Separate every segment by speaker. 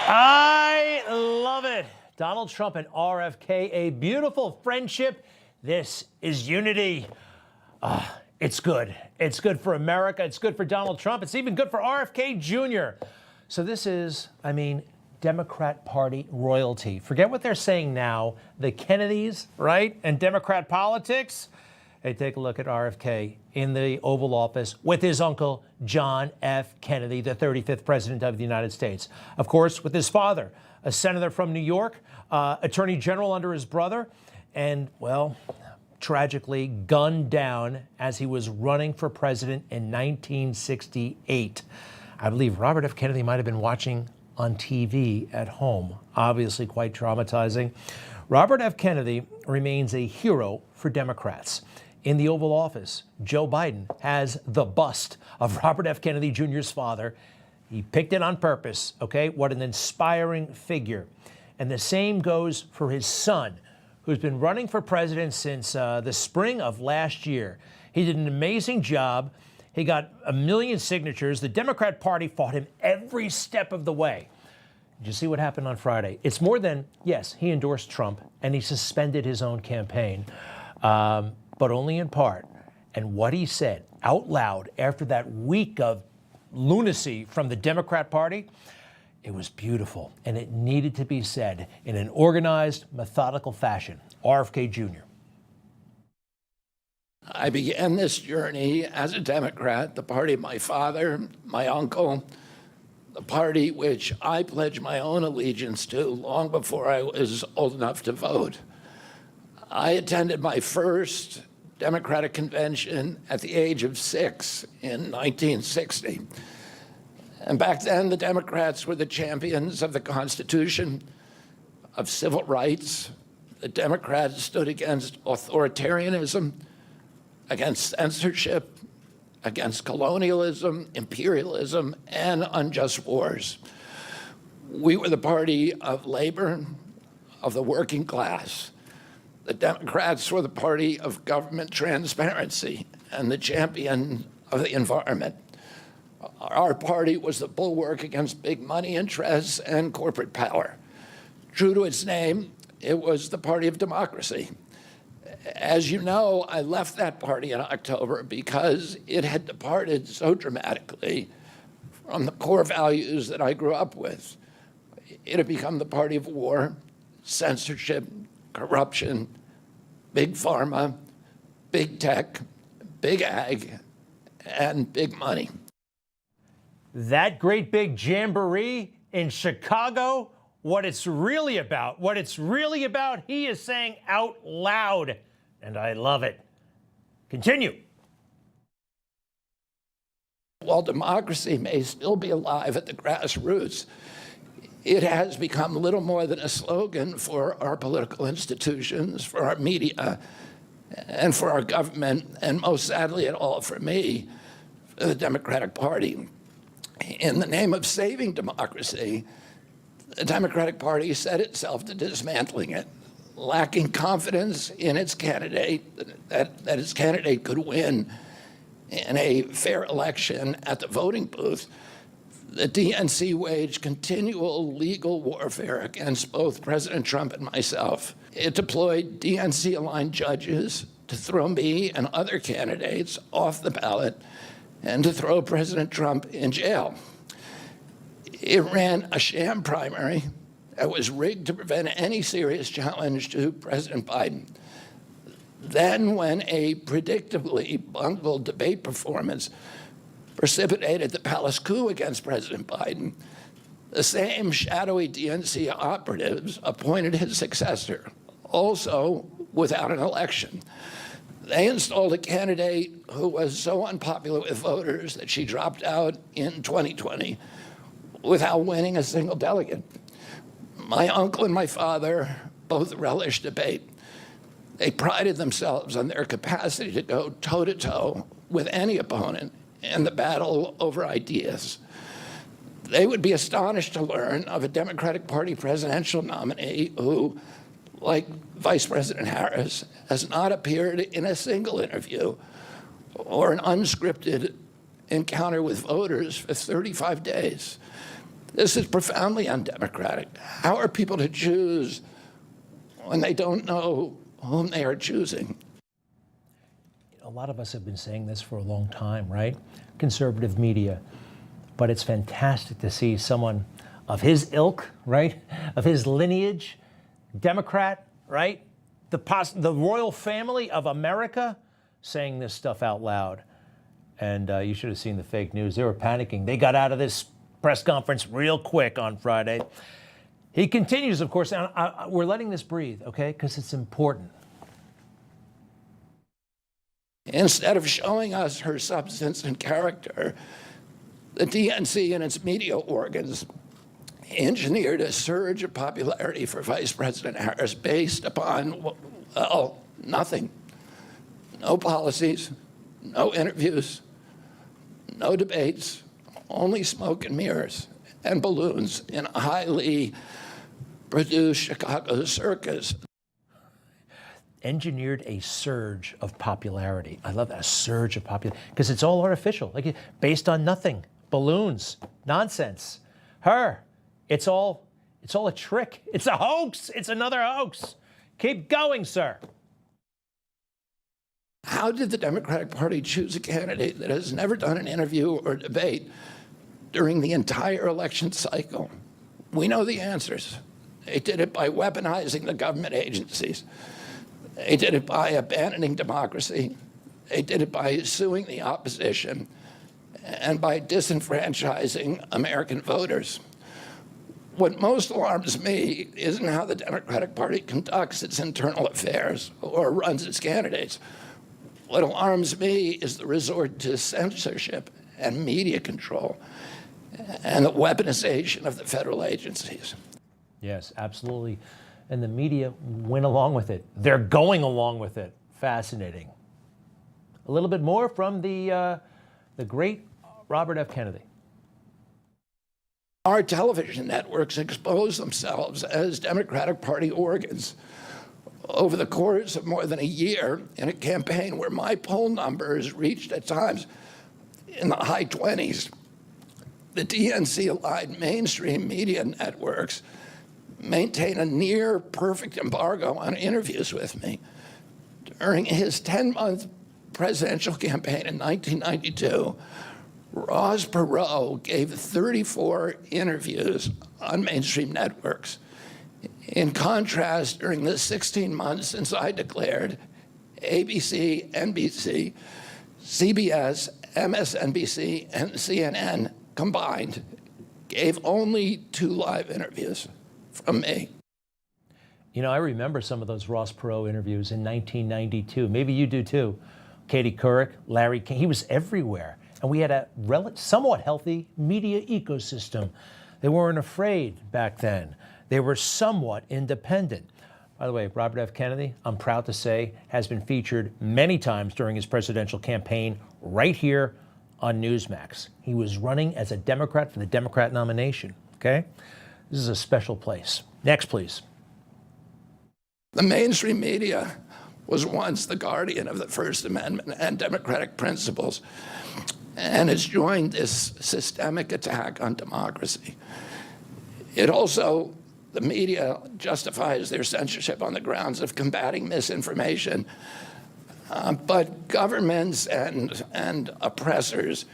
Speaker 1: I love it. Donald Trump and RFK, a beautiful friendship. This is unity. It's good. It's good for America. It's good for Donald Trump. It's even good for RFK Jr. So this is, Democrat Party royalty. Forget what they're saying now. The Kennedys, right? And Democrat politics. Hey, take a look at RFK in the Oval Office with his uncle, John F. Kennedy, the 35th president of the United States. Of course, with his father, a senator from New York, attorney general under his brother, and, well, tragically gunned down as he was running for president in 1968. I believe Robert F. Kennedy might have been watching on TV at home. Obviously quite traumatizing. Robert F. Kennedy remains a hero for Democrats. In the Oval Office, Joe Biden has the bust of Robert F. Kennedy Jr.'s father. He picked it on purpose, okay? What an inspiring figure. And the same goes for his son, who's been running for president since the spring of last year. He did an amazing job. He got 1 million signatures. The Democrat Party fought him every step of the way. Did you see what happened on Friday? It's more than, yes, he endorsed Trump and he suspended his own campaign, but only in part. And what he said out loud after that week of lunacy from the Democrat Party, it was beautiful, and it needed to be said in an organized, methodical fashion. RFK Jr.
Speaker 2: I began this journey as a Democrat, the party of my father, my uncle, the party which I pledged my own allegiance to long before I was old enough to vote. I attended my first Democratic convention at the age of 6 in 1960. And back then, the Democrats were the champions of the Constitution, of civil rights. The Democrats stood against authoritarianism, against censorship, against colonialism, imperialism, and unjust wars. We were the party of labor, of the working class. The Democrats were the party of government transparency and the champion of the environment. Our party was the bulwark against big money interests and corporate power. True to its name, it was the party of democracy. As you know, I left that party in October because it had departed so dramatically from the core values that I grew up with. It had become the party of war, censorship, corruption, big pharma, big tech, big ag, and big money.
Speaker 1: That great big jamboree in Chicago, what it's really about, he is saying out loud, and I love it. Continue.
Speaker 2: While democracy may still be alive at the grassroots, it has become little more than a slogan for our political institutions, for our media, and for our government, and most sadly at all for me, for the Democratic Party. In the name of saving democracy, the Democratic Party set itself to dismantling it, lacking confidence in its candidate, that its candidate could win in a fair election at the voting booth. The DNC waged continual legal warfare against both President Trump and myself. It deployed DNC-aligned judges to throw me and other candidates off the ballot and to throw President Trump in jail. It ran a sham primary that was rigged to prevent any serious challenge to President Biden. Then, when a predictably bungled debate performance precipitated the palace coup against President Biden, the same shadowy DNC operatives appointed his successor, also without an election. They installed a candidate who was so unpopular with voters that she dropped out in 2020 without winning a single delegate. My uncle and my father both relished debate. They prided themselves on their capacity to go toe-to-toe with any opponent in the battle over ideas. They would be astonished to learn of a Democratic Party presidential nominee who, like Vice President Harris, has not appeared in a single interview or an unscripted encounter with voters for 35 days. This is profoundly undemocratic. How are people to choose when they don't know whom they are choosing?
Speaker 1: A lot of us have been saying this for a long time, right? Conservative media. But it's fantastic to see someone of his ilk, right? Of his lineage, Democrat, right? The royal family of America saying this stuff out loud. And you should have seen the fake news. They were panicking. They got out of this press conference real quick on Friday. He continues, of course, and we're letting this breathe, okay? Because it's important.
Speaker 2: Instead of showing us her substance and character, the DNC and its media organs engineered a surge of popularity for Vice President Harris based upon, well, nothing. No policies, no interviews, no debates, only smoke and mirrors and balloons in a highly produced Chicago circus.
Speaker 1: Engineered a surge of popularity. I love that, a surge of popularity, because it's all artificial, like based on nothing, balloons, nonsense. It's all a trick. It's a hoax. It's another hoax. Keep going, sir.
Speaker 2: How did the Democratic Party choose a candidate that has never done an interview or debate during the entire election cycle? We know the answers. They did it by weaponizing the government agencies. They did it by abandoning democracy. They did it by suing the opposition and by disenfranchising American voters. What most alarms me isn't how the Democratic Party conducts its internal affairs or runs its candidates. What alarms me is the resort to censorship and media control and the weaponization of the federal agencies.
Speaker 1: Yes, absolutely. And the media went along with it. They're going along with it. Fascinating. A little bit more from the great Robert F. Kennedy.
Speaker 2: Our television networks expose themselves as Democratic Party organs over the course of more than a year in a campaign where my poll numbers reached at times in the high 20s. The DNC-aligned mainstream media networks maintain a near perfect embargo on interviews with me. During his 10-month presidential campaign in 1992, Ross Perot gave 34 interviews on mainstream networks. In contrast, during the 16 months since I declared, ABC, NBC, CBS, MSNBC, and CNN combined gave only 2 live interviews from me.
Speaker 1: You know, I remember some of those Ross Perot interviews in 1992. Maybe you do too. Katie Couric, Larry King, he was everywhere. And we had a somewhat healthy media ecosystem. They weren't afraid back then. They were somewhat independent. By the way, Robert F. Kennedy, I'm proud to say, has been featured many times during his presidential campaign right here on Newsmax. He was running as a Democrat for the Democrat nomination, okay? This is a special place. Next, please.
Speaker 2: The mainstream media was once the guardian of the First Amendment and democratic principles, and has joined this systemic attack on democracy. The media justifies their censorship on the grounds of combating misinformation, but governments and oppressors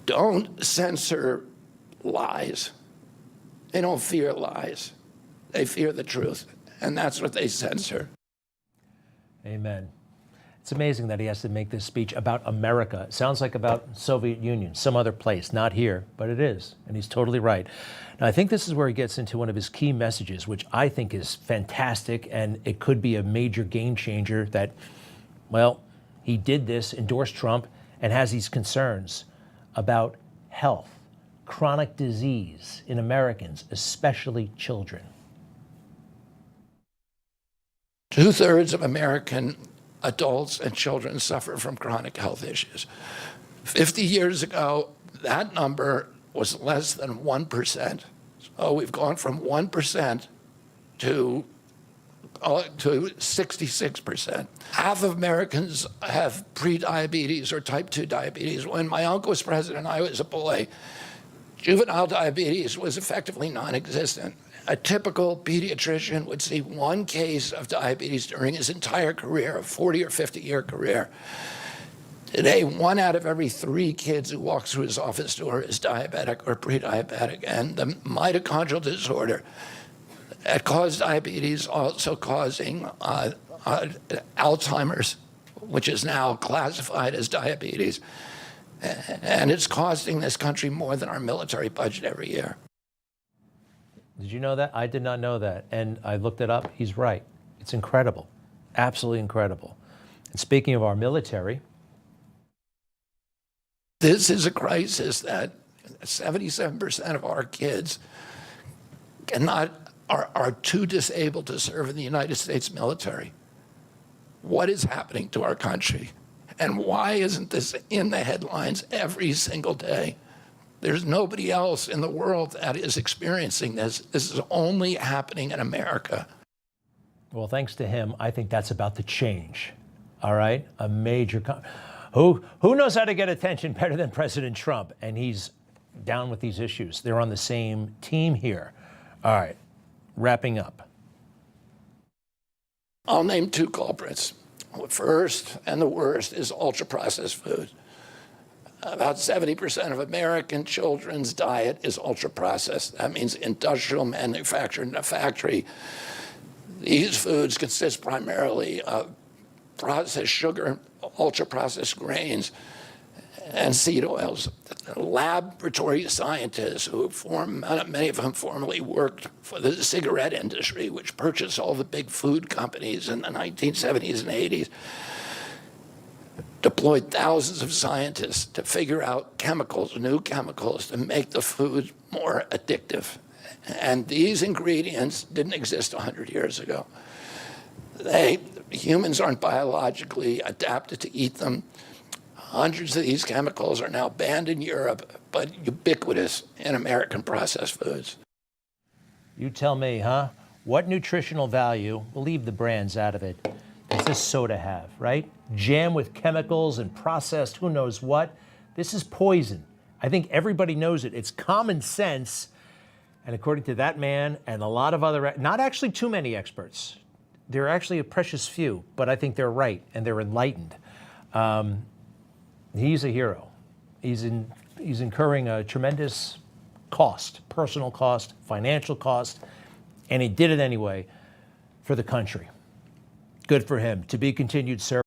Speaker 2: don't censor lies. They don't fear lies. They fear the truth, and that's what they censor.
Speaker 1: Amen. It's amazing that he has to make this speech about America. It sounds like about Soviet Union, some other place, not here, but it is, and he's totally right. Now, I think this is where he gets into one of his key messages, which I think is fantastic, and it could be a major game changer that, well, he did this, endorsed Trump, and has these concerns about health, chronic disease in Americans, especially children.
Speaker 2: 2/3 of American adults and children suffer from chronic health issues. 50 years ago, that number was less than 1%. So we've gone from 1% to 66%. Half of Americans have prediabetes or type 2 diabetes. When my uncle was president and I was a boy, Juvenile diabetes was effectively non-existent. A typical pediatrician would see one case of diabetes during his entire career, a 40 or 50-year career. Today, 1 out of every 3 kids who walks through his office door is diabetic or pre-diabetic. And the mitochondrial disorder that caused diabetes also causing Alzheimer's, which is now classified as diabetes. And it's costing this country more than our military budget every year.
Speaker 1: Did you know that? I did not know that. And I looked it up. He's right. It's incredible. Absolutely incredible. And speaking of our military,
Speaker 2: this is a crisis that 77% of our kids are too disabled to serve in the United States military. What is happening to our country? And why isn't this in the headlines every single day? There's nobody else in the world that is experiencing this. This is only happening in America.
Speaker 1: well, thanks to him, I think that's about to change. All right? A major... Who knows how to get attention better than President Trump? And he's down with these issues. They're on the same team here. All right, wrapping up.
Speaker 2: I'll name 2 culprits. First and the worst is ultra-processed food. About 70% of American children's diet is ultra-processed. That means industrial manufactured in a factory. These foods consist primarily of processed sugar, ultra-processed grains, and seed oils. Laboratory scientists who many of them formerly worked for the cigarette industry, which purchased all the big food companies in the 1970s and 80s, deployed thousands of scientists to figure out chemicals, new chemicals, to make the food more addictive. And these ingredients didn't exist 100 years ago. Humans aren't biologically adapted to eat them. Hundreds of these chemicals are now banned in Europe, but ubiquitous in American processed foods.
Speaker 1: You tell me, huh? What nutritional value, we'll leave the brands out of it, does this soda have, right? Jam with chemicals and processed who knows what. This is poison. I think everybody knows it. It's common sense. And according to that man and a lot of other, not actually too many experts, they're actually a precious few, but I think they're right and they're enlightened. He's a hero. He's incurring a tremendous cost, personal cost, financial cost, and he did it anyway for the country. Good for him. To be continued, sir.